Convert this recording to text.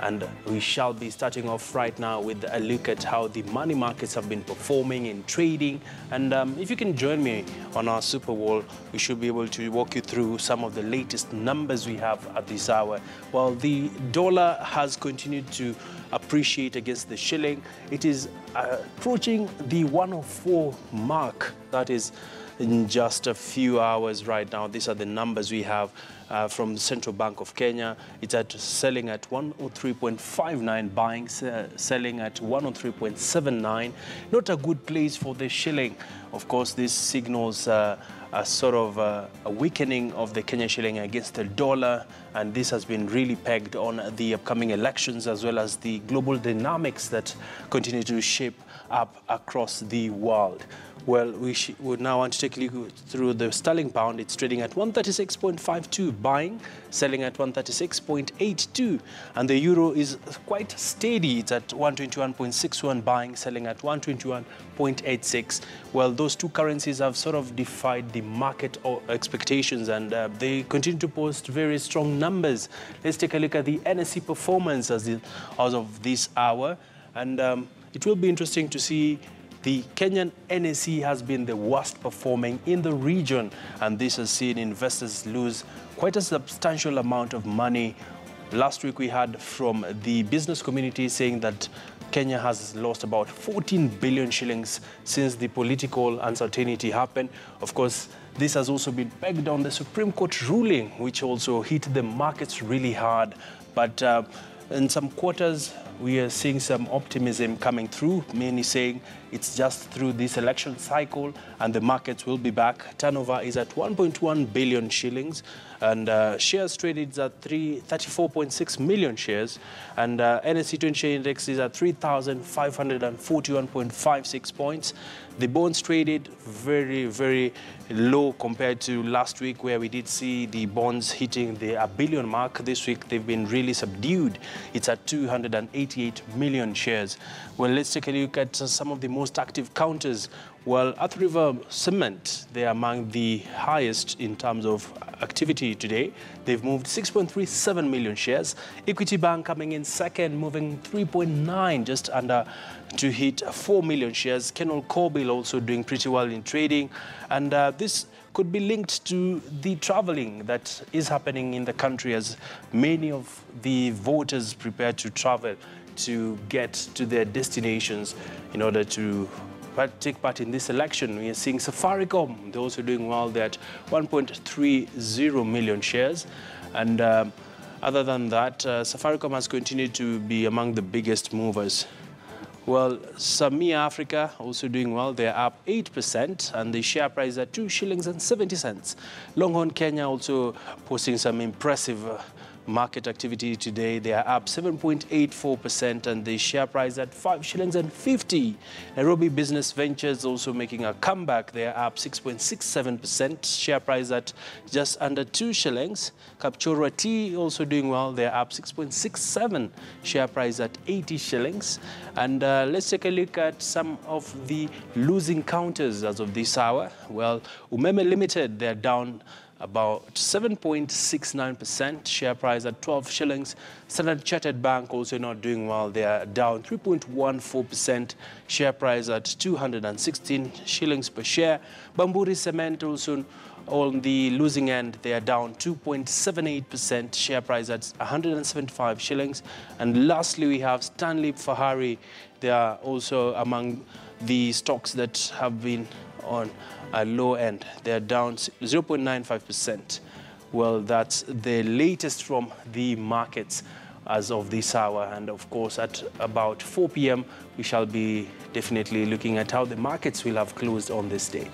And we shall be starting off right now with a look at how the money markets have been performing in trading. And if you can join me on our Super Wall, we should be able to walk you through some of the latest numbers we have at this hour. Well, the dollar has continued to appreciate against the shilling. It is approaching the 104 mark. That is in just a few hours right now. These are the numbers we have from the Central Bank of Kenya. It's selling at 103.59, buying, selling at 103.79. Not a good place for the shilling. Of course, this signals a sort of a weakening of the Kenya shilling against the dollar, and this has been really pegged on the upcoming elections as well as the global dynamics that continue to shape up across the world. Well, we would now want to take a look through the sterling pound. It's trading at 136.52, buying, selling at 136.82, and the euro is quite steady. It's at 121.61, buying, selling at 121.86. Well, those two currencies have sort of defied the market expectations, and they continue to post very strong numbers. Let's take a look at the NSE performance as of this hour, and it will be interesting to see. The Kenyan NSE has been the worst performing in the region, and this has seen investors lose quite a substantial amount of money. Last week we heard from the business community saying that Kenya has lost about 14 billion shillings since the political uncertainty happened. Of course, this has also been pegged on the Supreme Court ruling, which also hit the markets really hard. But in some quarters, we are seeing some optimism coming through, many saying it's just through this election cycle and the markets will be back. Turnover is at 1.1 billion shillings, and shares traded at 34.6 million shares, and NSE 20 index is at 3,541.56 points. The bonds traded very, very low compared to last week, where we did see the bonds hitting the $1 billion mark. This week they've been really subdued. It's at 288 million shares. Well, let's take a look at some of the most active counters. Well, Earth River Cement, they're among the highest in terms of activity today. They've moved 6.37 million shares. Equity Bank coming in second, moving 3.9, just under to hit 4 million shares. Kenol Corbil also doing pretty well in trading. And this could be linked to the traveling that is happening in the country, as many of the voters prepare to travel to get to their destinations in order to take part in this election. We are seeing Safaricom, they're also doing well. They're at 1.30 million shares. And other than that, Safaricom has continued to be among the biggest movers. Well, Samia Africa also doing well. They're up 8%, and the share price at 2 shillings and 70 cents. Longhorn Kenya also posting some impressive market activity today. They are up 7.84%, and the share price at 5 shillings and 50. Nairobi Business Ventures also making a comeback. They are up 6.67%, share price at just under 2 shillings. Kapchorwa Tea also doing well. They are up 6.67, share price at 80 shillings. And let's take a look at some of the losing counters as of this hour. Well, Umeme Limited, they're down about 7.69%, share price at 12 shillings. Standard Chartered Bank also not doing well. They are down 3.14%, share price at 216 shillings per share. Bamburi Cement also on the losing end. They are down 2.78%, share price at 175 shillings. And lastly, we have Stanley Fahari. They are also among the stocks that have been on a low end. They're down 0.95%. Well, that's the latest from the markets as of this hour. And of course, at about 4 p.m., we shall be definitely looking at how the markets will have closed on this day.